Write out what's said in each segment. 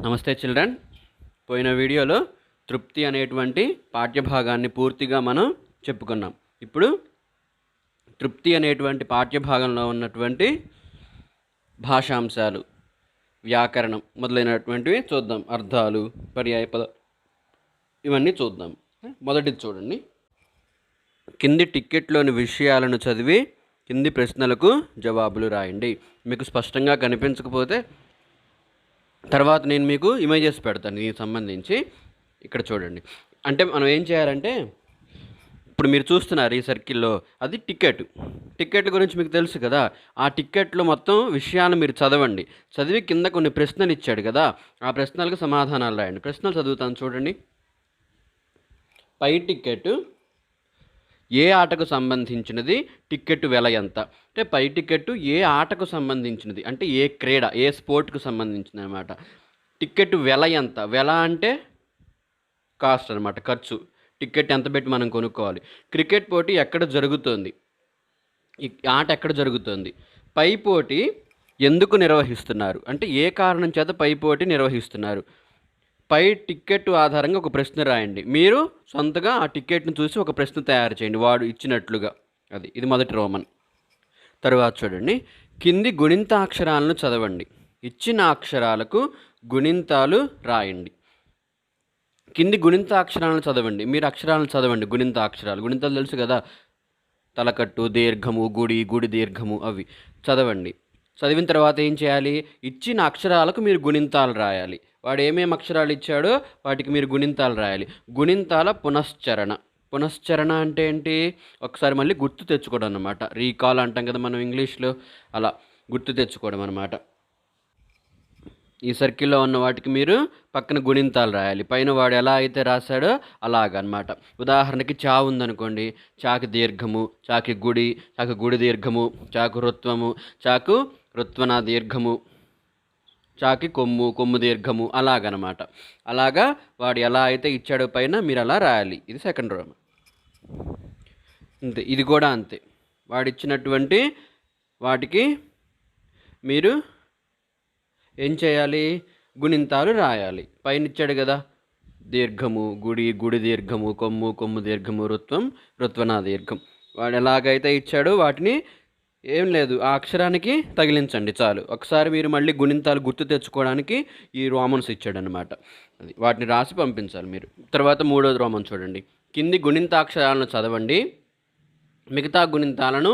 నమస్తే చిల్డ్రన్. పోయిన వీడియోలో తృప్తి అనేటువంటి పాఠ్యభాగాన్ని పూర్తిగా మనం చెప్పుకున్నాం. ఇప్పుడు తృప్తి అనేటువంటి పాఠ్యభాగంలో ఉన్నటువంటి భాషాంశాలు, వ్యాకరణం మొదలైనటువంటివి చూద్దాం. అర్థాలు, పర్యాయ పద ఇవన్నీ చూద్దాం. మొదటిది చూడండి. కింది టిక్కెట్లోని విషయాలను చదివి కింది ప్రశ్నలకు జవాబులు రాయండి. మీకు స్పష్టంగా కనిపించకపోతే తర్వాత నేను మీకు ఇమేజెస్ పెడతాను దీనికి సంబంధించి. ఇక్కడ చూడండి. అంటే మనం ఏం చేయాలంటే, ఇప్పుడు మీరు చూస్తున్నారు ఈ సర్కిల్లో, అది టికెట్ గురించి మీకు తెలుసు కదా. ఆ టిక్కెట్లో మొత్తం విషయాలు మీరు చదవండి. చదివి కింద కొన్ని ప్రశ్నలు ఇచ్చాడు కదా, ఆ ప్రశ్నలకు సమాధానాలు రాయండి. ప్రశ్నలు చదువుతాను చూడండి. పై టికెట్ ఏ ఆటకు సంబంధించినది? టికెట్ వెల ఎంత? అంటే పై టికెట్ ఏ ఆటకు సంబంధించినది అంటే ఏ క్రీడ, ఏ స్పోర్ట్కు సంబంధించింది అనమాట. టికెట్ వెల ఎంత? వెల అంటే కాస్ట్ అనమాట, ఖర్చు. టికెట్ ఎంత పెట్టి మనం కొనుక్కోవాలి. క్రికెట్ పోటీ ఎక్కడ జరుగుతుంది? ఈ ఆట ఎక్కడ జరుగుతుంది? పై పోటీ ఎందుకు నిర్వహిస్తున్నారు అంటే ఏ కారణం చేత పై పోటీ నిర్వహిస్తున్నారు. పై టికెట్ ఆధారంగా ఒక ప్రశ్న రాయండి. మీరు సొంతగా ఆ టికెట్ను చూసి ఒక ప్రశ్న తయారు చేయండి వాడు ఇచ్చినట్లుగా. ఇది మొదటి రోమన్. తరువాత చూడండి. కింది గుణింతాక్షరాలను చదవండి. ఇచ్చిన అక్షరాలకు గుణింతాలు రాయండి. కింది గుణింతాక్షరాలను చదవండి. మీరు అక్షరాలను చదవండి. గుణింతాలు తెలుసు కదా, తలకట్టు, దీర్ఘము, గుడి దీర్ఘము, అవి చదవండి. చదివిన తర్వాత ఏం చేయాలి? ఇచ్చిన అక్షరాలకు మీరు గుణింతాలు రాయాలి. వాడు ఏమేమి అక్షరాలు ఇచ్చాడో వాటికి మీరు గుణింతాలు రాయాలి. గుణింతాల పునశ్చరణ అంటే ఏంటి? ఒకసారి మళ్ళీ గుర్తు తెచ్చుకోవడం అనమాట. రీకాల్ అంటాం కదా మనం ఇంగ్లీష్లో, అలా గుర్తు తెచ్చుకోవడం అనమాట. ఈ సర్కిల్లో ఉన్న వాటికి మీరు పక్కన గుణింతాలు రాయాలి. పైన వాడు ఎలా అయితే రాశాడో అలాగనమాట. ఉదాహరణకి చా ఉందనుకోండి, చాకి దీర్ఘము, చాకి గుడి దీర్ఘము, చాకు రుత్వము, చాకు రుత్వన దీర్ఘము, చాకి కొమ్ము దీర్ఘము, అలాగనమాట. అలాగా వాడు ఎలా అయితే ఇచ్చాడో పైన మీరు అలా రాయాలి. ఇది సెకండ్ రోమన్. అంతే. ఇది కూడా అంతే. వాడిచ్చినటువంటి వాటికి మీరు ఏం చేయాలి? గుణింతాలు రాయాలి. పైన ఇచ్చాడు కదా, దీర్ఘము, గుడి దీర్ఘము, కొమ్ము దీర్ఘము, రుత్వన దీర్ఘం. వాడు ఎలాగైతే ఇచ్చాడో వాటిని ఏం లేదు, ఆ అక్షరానికి తగిలించండి చాలు. ఒకసారి మీరు మళ్ళీ గుణింతాలు గుర్తు తెచ్చుకోవడానికి ఈ రోమన్స్ ఇచ్చాడనమాట. వాటిని రాసి పంపించాలి మీరు. తర్వాత మూడోది రోమన్ చూడండి. కింది గుణింతాక్షరాలను చదవండి, మిగతా గుణింతాలను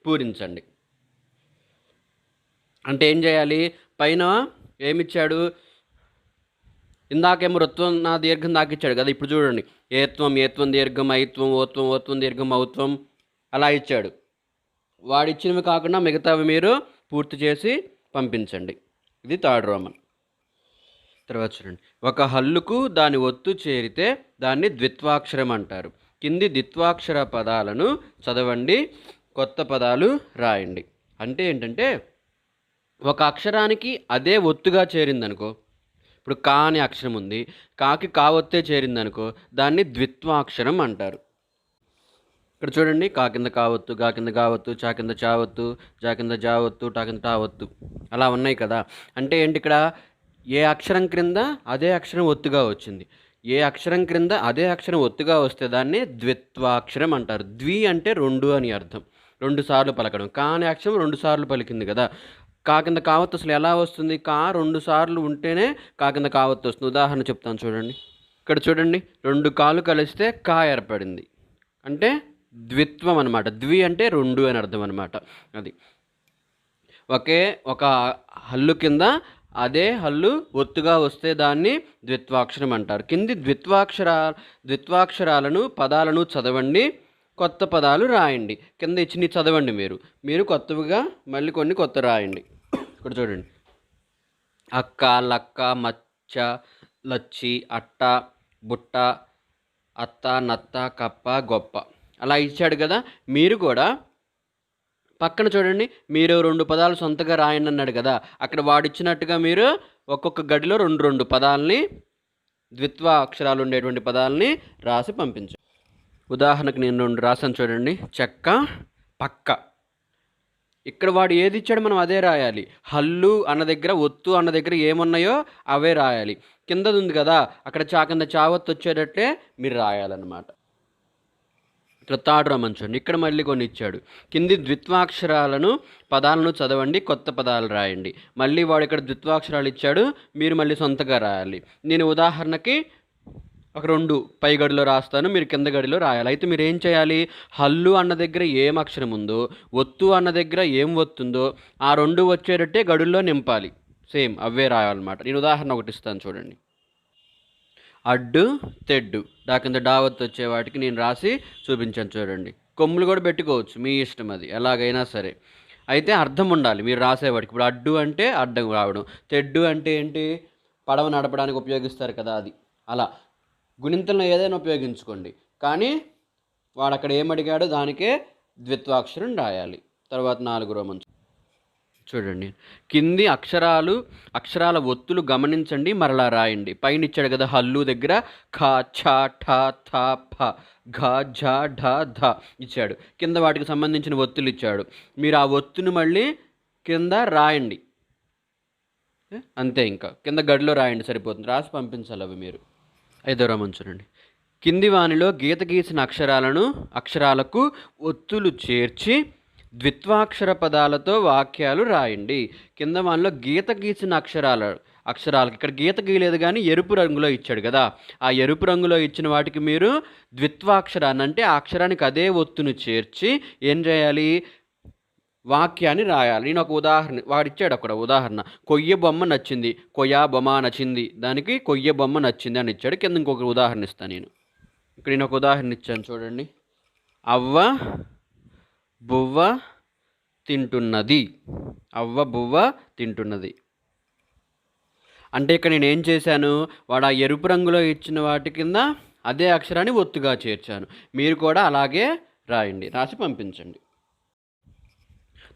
పూరించండి. అంటే ఏం చేయాలి? పైన ఏమిచ్చాడు? ఇందాకేమో రుత్వం నా దీర్ఘం దాకా ఇచ్చాడు కదా. ఇప్పుడు చూడండి, ఏత్వం దీర్ఘం, ఐత్వం, ఓత్వం దీర్ఘం, ఔత్వం, అలా ఇచ్చాడు. వాడిచ్చినవి కాకుండా మిగతావి మీరు పూర్తి చేసి పంపించండి. ఇది థర్డ్ రోమన్. తర్వాత చూడండి. ఒక హల్లుకు దాని ఒత్తు చేరితే దాన్ని ద్విత్వాక్షరం అంటారు. కింది ద్విత్వాక్షర పదాలను చదవండి, కొత్త పదాలు రాయండి. అంటే ఏంటంటే, ఒక అక్షరానికి అదే ఒత్తుగా చేరిందనుకో, ఇప్పుడు కా అనే అక్షరం ఉంది, కాకి కా ఒత్తే చేరిందనుకో, దాన్ని ద్విత్వాక్షరం అంటారు. ఇక్కడ చూడండి, కా కింద కావత్తు, గా కింద గావత్తు, చా కింద చావత్తు, జా కింద జావత్తు, టా కింద టావత్తు, అలా ఉన్నాయి కదా. అంటే ఏంటి? ఇక్కడ ఏ అక్షరం క్రింద అదే అక్షరం ఒత్తుగా వచ్చింది. ఏ అక్షరం క్రింద అదే అక్షరం ఒత్తుగా వస్తే దాన్ని ద్విత్వాక్షరం అంటారు. ద్వి అంటే రెండు అని అర్థం, 2 సార్లు పలకడం. కా అనే అక్షరం 2 సార్లు పలికింది కదా. కా కింద కావత్తు అసలు ఎలా వస్తుంది? కా 2 సార్లు ఉంటేనే కా కింద కావత్తు వస్తుంది. ఉదాహరణ చెప్తాను చూడండి. ఇక్కడ చూడండి, 2 కాలు కలిస్తే కా ఏర్పడింది, అంటే ద్విత్వం అనమాట. ద్వి అంటే 2 అని అర్థం అనమాట. అది ఒక హల్లు కింద అదే హల్లు ఒత్తుగా వస్తే దాన్ని ద్విత్వాక్షరం అంటారు. కింది ద్విత్వాక్షరాలను పదాలను చదవండి, కొత్త పదాలు రాయండి. కింద ఇచ్చి చదవండి. మీరు కొత్తవిగా మళ్ళీ కొన్ని కొత్త రాయండి. ఇక్కడ చూడండి, అక్క, లక్క, మచ్చ, లచ్చి, అట్ట, బుట్ట, అత్త, నత్త, కప్ప, గొప్ప, అలా ఇచ్చాడు కదా. మీరు కూడా పక్కన చూడండి, మీరు 2 పదాలు సొంతగా రాయండి అన్నాడు కదా. అక్కడ వాడిచ్చినట్టుగా మీరు ఒక్కొక్క గడిలో 2 పదాలని, ద్విత్వ అక్షరాలు ఉండేటువంటి పదాలని రాసి పంపించు. ఉదాహరణకు నేను 2 రాసాను చూడండి. చెక్క, పక్క. ఇక్కడ వాడు ఏది ఇచ్చాడో మనం అదే రాయాలి. హల్లు అన్న దగ్గర, ఒత్తు అన్న దగ్గర ఏమున్నాయో అవే రాయాలి. కిందది ఉంది కదా, అక్కడ కింద చావత్తు వచ్చేటట్టే మీరు రాయాలన్నమాట. ఇట్లా థర్డ్ రోమన్ చూడండి, ఇక్కడ మళ్ళీ కొన్ని ఇచ్చాడు. కింది ద్విత్వాక్షరాలను పదాలను చదవండి, కొత్త పదాలు రాయండి. మళ్ళీ వాడు ఇక్కడ ద్విత్వాక్షరాలు ఇచ్చాడు, మీరు మళ్ళీ సొంతగా రాయాలి. నేను ఉదాహరణకి ఒక 2 పై గడిలో రాస్తాను, మీరు కింద గడిలో రాయాలి. అయితే మీరు ఏం చేయాలి, హల్లు అన్న దగ్గర ఏం అక్షరం ఉందో, ఒత్తు అన్న దగ్గర ఏం ఒత్తుందో ఆ 2 వచ్చేటట్టే గడుల్లో నింపాలి. సేమ్ అవే రాయాలన్నమాట. నేను ఉదాహరణ ఒకటి ఇస్తాను చూడండి. అడ్డు తెడ్డు, డా కింద డావత్తు వచ్చే వాటికి నేను రాసి చూపించాను చూడండి. కొమ్ములు కూడా పెట్టుకోవచ్చు, మీ ఇష్టం, అది ఎలాగైనా సరే. అయితే అర్థం ఉండాలి మీరు రాసేవాడికి. ఇప్పుడు అడ్డు అంటే అడ్డం రావడం, తెడ్డు అంటే ఏంటి, పడవ నడపడానికి ఉపయోగిస్తారు కదా, అది. అలా గుణింతంలో ఏదైనా ఉపయోగించుకోండి, కానీ వాడు అక్కడ ఏమడిగాడో దానికే ద్విత్వాక్షరం రాయాలి. తర్వాత 4 రోమన్స్ చూడండి. కింది అక్షరాల ఒత్తులు గమనించండి, మరలా రాయండి. పైన ఇచ్చాడు కదా, హల్లు దగ్గర ఖ ఛ ఠ థ ఫ ఘ ఝ ఢ ధ ఇచ్చాడు. కింద వాటికి సంబంధించిన ఒత్తులు ఇచ్చాడు. మీరు ఆ ఒత్తును మళ్ళీ కింద రాయండి, అంతే. ఇంకా కింద గడిలో రాయండి, సరిపోతుంది. రాసి పంపించాలి అవి మీరు. 5వ రోమన్ చూడండి. కింది వానిలో గీత గీసిన అక్షరాలకు ఒత్తులు చేర్చి ద్విత్వాక్షర పదాలతో వాక్యాలు రాయండి. కింద వానిలో గీత గీసిన అక్షరాలకు ఇక్కడ గీత గీయలేదు, కానీ ఎరుపు రంగులో ఇచ్చాడు కదా, ఆ ఎరుపు రంగులో ఇచ్చిన వాటికి మీరు ద్విత్వాక్షరాన్ని, అంటే ఆ అక్షరానికి అదే ఒత్తును చేర్చి ఏం చేయాలి, వాక్యాన్ని రాయాలి. నేను ఒక ఉదాహరణ, వాడిచ్చాడు అక్కడ ఉదాహరణ, కొయ్య బొమ్మ నచ్చింది, కొయ్య బొమ్మ నచ్చింది, దానికి కొయ్య బొమ్మ నచ్చింది అని ఇచ్చాడు. కింద ఇంకొక ఉదాహరణ ఇస్తాను నేను. ఇక్కడ నేను ఒక ఉదాహరణ ఇచ్చాను చూడండి. అవ్వ బువ్వ తింటున్నది, అవ్వ బువ్వ తింటున్నది. అంటే ఇక్కడ నేను ఏం చేశాను, వాడు ఆ ఎరుపు రంగులో ఇచ్చిన వాటి కింద అదే అక్షరాన్ని ఒత్తుగా చేర్చాను. మీరు కూడా అలాగే రాయండి, రాసి పంపించండి.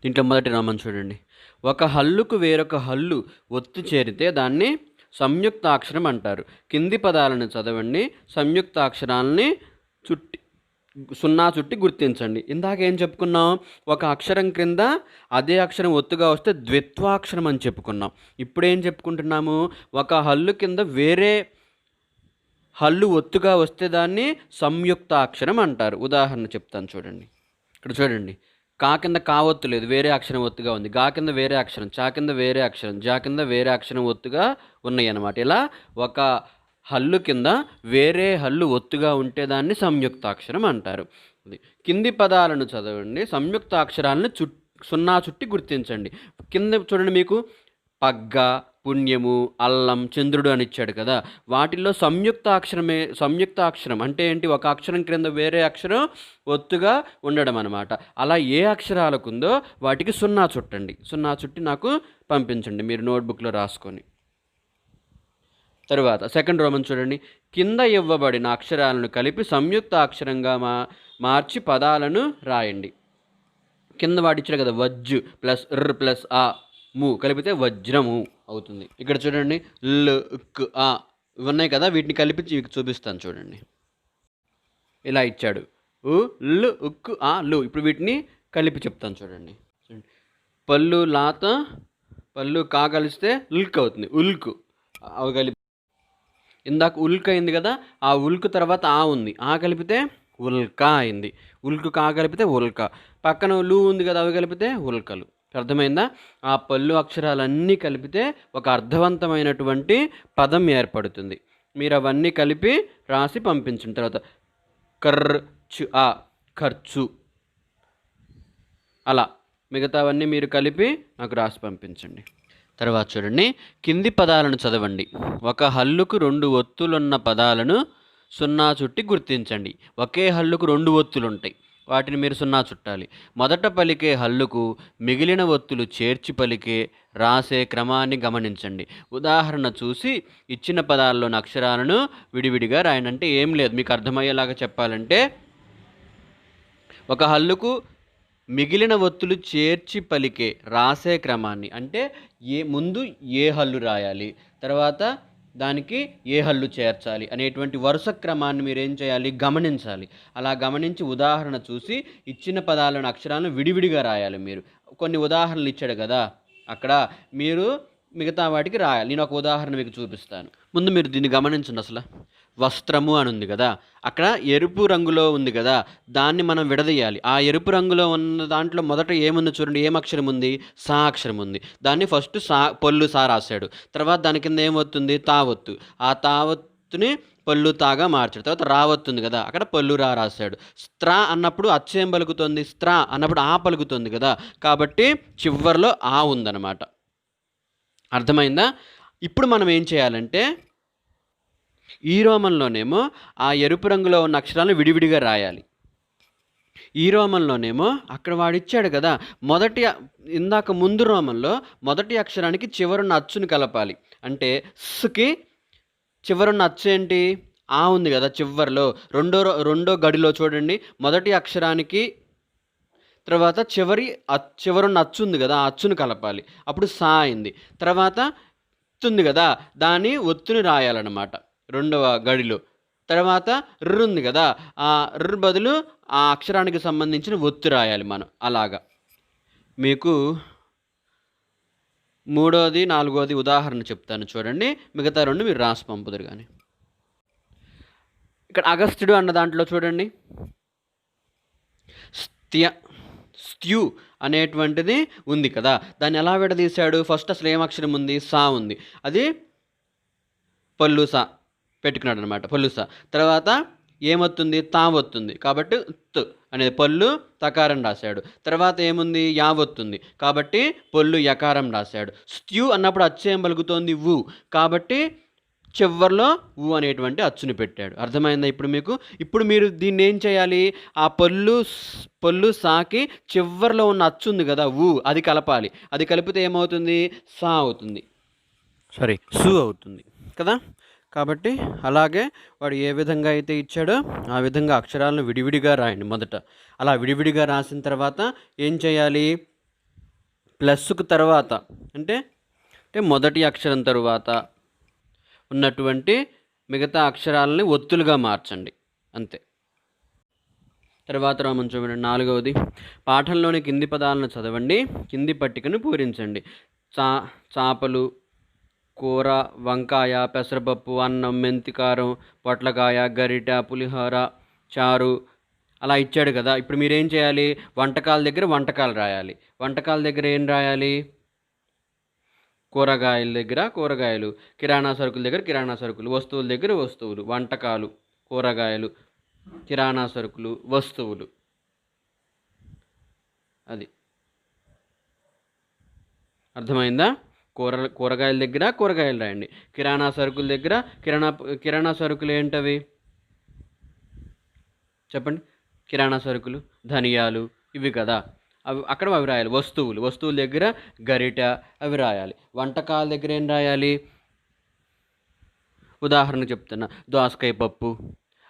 దీంట్లో మొదటి రోమన్ చూడండి. ఒక హల్లుకు వేరొక హల్లు ఒత్తు చేరితే దాన్ని సంయుక్తాక్షరం అంటారు. కింది పదాలను చదవండి, సంయుక్తాక్షరాలని సున్నా చుట్టి గుర్తించండి. ఇందాక ఏం చెప్పుకున్నాం, ఒక అక్షరం క్రింద అదే అక్షరం ఒత్తుగా వస్తే ద్విత్వాక్షరం అని చెప్పుకున్నాం. ఇప్పుడు ఏం చెప్పుకుంటున్నాము, ఒక హల్లు కింద వేరే హల్లు ఒత్తుగా వస్తే దాన్ని సంయుక్తాక్షరం అంటారు. ఉదాహరణ చెప్తాను చూడండి. ఇక్కడ చూడండి, కా కింద కా ఒత్తు లేదు, వేరే అక్షరం ఒత్తుగా ఉంది. గా కింద వేరే అక్షరం, చా కింద వేరే అక్షరం, జా కింద వేరే అక్షరం ఒత్తుగా ఉన్నాయి అన్నమాట. ఇలా ఒక హల్లు కింద వేరే హల్లు ఒత్తుగా ఉంటే దాన్ని సంయుక్తాక్షరం అంటారు. కింది పదాలను చదవండి, సంయుక్తాక్షరాలను సున్నా చుట్టి గుర్తించండి. కింద చూడండి, మీకు పగ్గ, పుణ్యము, అల్లం, చంద్రుడు అని ఇచ్చాడు కదా, వాటిల్లో సంయుక్తాక్షరం అంటే ఏంటి, ఒక అక్షరం క్రింద వేరే అక్షరం ఒత్తుగా ఉండడం అనమాట. అలా ఏ అక్షరాలకు ఉందో వాటికి సున్నా చుట్టండి, సున్నా చుట్టి నాకు పంపించండి మీరు నోట్బుక్లో రాసుకొని. తరువాత 2వ రోమన్ చూడండి. కింద ఇవ్వబడిన అక్షరాలను కలిపి సంయుక్త అక్షరంగా మార్చి పదాలను రాయండి. కింద వాడు ఇచ్చాడు కదా, వజ్జు ప్లస్ ర్ ప్లస్ ఆ ము కలిపితే వజ్రము అవుతుంది. ఇక్కడ చూడండి, ల్ క్ ఆ ఇవి ఉన్నాయి కదా, వీటిని కలిపి చూపిస్తాను చూడండి. ఇలా ఇచ్చాడు, ఉ ల్ ఉక్ ఆ లు. ఇప్పుడు వీటిని కలిపి చెప్తాను చూడండి. పళ్ళు లాత, పళ్ళు కా కలిస్తే ఉల్క్ అవుతుంది, ఉల్క్. అవి కలిపి ఇందాక ఉల్క్ అయింది కదా, ఆ ఉల్క్ తర్వాత ఆ ఉంది, ఆ కలిపితే ఉల్కా అయింది. ఉల్క్ కా కలిపితే ఉల్క. పక్కన లు ఉంది కదా, అవి కలిపితే ఉల్కలు. అర్థమైందా? ఆ పళ్ళు అక్షరాలన్నీ కలిపితే ఒక అర్థవంతమైనటువంటి పదం ఏర్పడుతుంది. మీరు అవన్నీ కలిపి రాసి పంపించిన తర్వాత ఖర్చు ఆ ఖర్చు, అలా మిగతావన్నీ మీరు కలిపి నాకు రాసి పంపించండి. తర్వాత చూడండి, కింది పదాలను చదవండి. ఒక హల్లుకు 2 ఒత్తులున్న పదాలను సున్నా చుట్టి గుర్తించండి. ఒకే హల్లుకు 2 ఒత్తులు ఉంటాయి, వాటిని మీరు సున్నా చుట్టాలి. మొదట పలికే హల్లుకు మిగిలిన ఒత్తులు చేర్చి పలికే రాసే క్రమాన్ని గమనించండి. ఉదాహరణ చూసి ఇచ్చిన పదాల్లోని అక్షరాలను విడివిడిగా రాయండి. అంటే ఏం లేదు, మీకు అర్థమయ్యేలాగా చెప్పాలంటే, ఒక హల్లుకు మిగిలిన ఒత్తులు చేర్చి పలికే రాసే క్రమాన్ని, అంటే ముందు ఏ హల్లు రాయాలి, తర్వాత దానికి ఏ హల్లు చేర్చాలి అనేటువంటి వరుస క్రమాన్ని మీరు ఏం చేయాలి, గమనించాలి. అలా గమనించి ఉదాహరణ చూసి ఇచ్చిన పదాలను అక్షరాలను విడివిడిగా రాయాలి. మీరు కొన్ని ఉదాహరణలు ఇచ్చాడు కదా అక్కడ, మీరు మిగతా వాటికి రాయాలి. నేను ఒక ఉదాహరణ మీకు చూపిస్తాను. ముందు మీరు దీన్ని గమనించండి. అసలు వస్త్రము అని ఉంది కదా, అక్కడ ఎరుపు రంగులో ఉంది కదా, దాన్ని మనం విడదీయాలి. ఆ ఎరుపు రంగులో ఉన్న దాంట్లో మొదట ఏముంది చూడండి, ఏం అక్షరం ఉంది? సా అక్షరం ఉంది. దాన్ని ఫస్ట్ పొల్లు సా రాశాడు. తర్వాత దాని కింద ఏమవుతుంది? తావొత్తు. ఆ తావొత్తుని పళ్ళు తాగా మార్చాడు. తర్వాత రావత్తుంది కదా, అక్కడ పళ్ళు రాశాడు. స్త్రా అన్నప్పుడు అచ్చేం పలుకుతుంది? స్త్రా అన్నప్పుడు ఆ పలుకుతుంది కదా, కాబట్టి చివర్లో ఆ ఉందన్నమాట. అర్థమైందా? ఇప్పుడు మనం ఏం చేయాలంటే ఈ రోమంలోనేమో ఆ ఎరుపు రంగులో ఉన్న అక్షరాలను విడివిడిగా రాయాలి. ఈ రోమంలోనేమో అక్కడ వాడిచ్చాడు కదా, ఇందాక ముందు రోమంలో మొదటి అక్షరానికి చివరున్న అచ్చుని కలపాలి. అంటే స్కి చివరున్న అచ్చు ఏంటి? ఆ ఉంది కదా చివర్లో. రెండో గడిలో చూడండి, మొదటి అక్షరానికి తర్వాత చివరున్న అచ్చు ఉంది కదా, ఆ అచ్చును కలపాలి. అప్పుడు సా అయింది. తర్వాత ఉంది కదా, దాని ఒత్తుని రాయాలన్నమాట రెండవ గడిలో. తర్వాత ర్ర ఉంది కదా, ఆ ర్ర బదులు ఆ అక్షరానికి సంబంధించిన ఒత్తు రాయాలి మనం. అలాగా మీకు మూడోది నాలుగోది ఉదాహరణ చెప్తాను చూడండి, మిగతా రెండు మీరు రాసి పంపుదురు. కానీ ఇక్కడ అగస్త్యుడు అన్న దాంట్లో చూడండి, స్త్యూ అనేటువంటిది ఉంది కదా, దాన్ని ఎలా విడదీశాడు? ఫస్ట్ అసలు ఏం అక్షరం ఉంది? సా ఉంది. అది పళ్ళు సా పెట్టుకున్నాడు అనమాట, పళ్ళు సా. తర్వాత ఏమొత్తుంది? తావొత్తుంది. కాబట్టి త్ అనేది పళ్ళు తకారం రాశాడు. తర్వాత ఏముంది? యావొత్తుంది. కాబట్టి పళ్ళు యకారం రాశాడు. స్త్యూ అన్నప్పుడు అచ్చు ఏం పలుకుతోంది? ఊ. కాబట్టి చివర్లో ఊ అనేటువంటి అచ్చుని పెట్టాడు. అర్థమైందా ఇప్పుడు మీకు? ఇప్పుడు మీరు దీన్ని ఏం చేయాలి? ఆ పళ్ళు సాకి చివర్లో ఉన్న అచ్చు ఉంది కదా ఊ, అది కలపాలి. అది కలిపితే ఏమవుతుంది? సా అవుతుంది, సు అవుతుంది కదా. కాబట్టి అలాగే వాడు ఏ విధంగా అయితే ఇచ్చాడో ఆ విధంగా అక్షరాలను విడివిడిగా రాయండి మొదట. అలా విడివిడిగా రాసిన తర్వాత ఏం చేయాలి? ప్లస్కు తర్వాత అంటే మొదటి అక్షరం తరువాత ఉన్నటువంటి మిగతా అక్షరాలని ఒత్తులుగా మార్చండి, అంతే. తర్వాత రామన్ చూడండి, నాలుగవది, పాఠంలోని కింది పదాలను చదవండి, కింది పట్టికను పూరించండి. చాపలు, కూర, వంకాయ, పెసరపప్పు, అన్నం, మెంతికారం, పొట్లకాయ, గరిట, పులిహోర, చారు అలా ఇచ్చాడు కదా. ఇప్పుడు మీరేం చేయాలి? వంటకాల దగ్గర వంటకాలు రాయాలి. వంటకాల దగ్గర ఏం రాయాలి? కూరగాయల దగ్గర కూరగాయలు, కిరాణా సరుకుల దగ్గర కిరాణా సరుకులు, వస్తువుల దగ్గర వస్తువులు, వంటకాలు, కూరగాయలు, కిరాణా సరుకులు, వస్తువులు. అది అర్థమైందా? కూరగాయల దగ్గర కూరగాయలు రాయండి. కిరాణా సరుకుల దగ్గర కిరాణా సరుకులు ఏంటవి చెప్పండి? కిరాణా సరుకులు ధనియాలు ఇవి కదా, అవి రాయాలి. వస్తువుల దగ్గర గరిట అవి రాయాలి. వంటకాల దగ్గర ఏం రాయాలి? ఉదాహరణ చెప్తున్నా, దోసకాయ పప్పు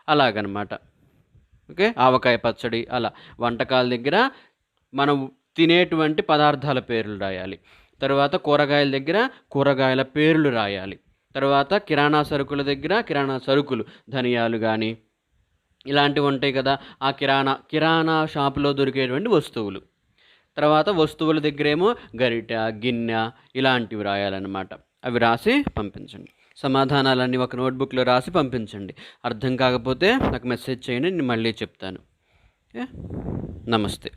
అలాగనమాట. ఓకే, ఆవకాయ పచ్చడి అలా. వంటకాల దగ్గర మనం తినేటువంటి పదార్థాల పేర్లు రాయాలి. తర్వాత కూరగాయల దగ్గర కూరగాయల పేర్లు రాయాలి. తర్వాత కిరాణా సరుకుల దగ్గర కిరాణా సరుకులు, ధనియాలు కానీ ఇలాంటివి ఉంటాయి కదా, ఆ కిరాణా షాపులో దొరికేటువంటి వస్తువులు. తర్వాత వస్తువుల దగ్గరేమో గరిట, గిన్నె ఇలాంటివి రాయాలన్నమాట. అవి రాసి పంపించండి. సమాధానాలన్నీ ఒక నోట్బుక్లో రాసి పంపించండి. అర్థం కాకపోతే నాకు మెసేజ్ చేయండి, నేను మళ్ళీ చెప్తాను. నమస్తే.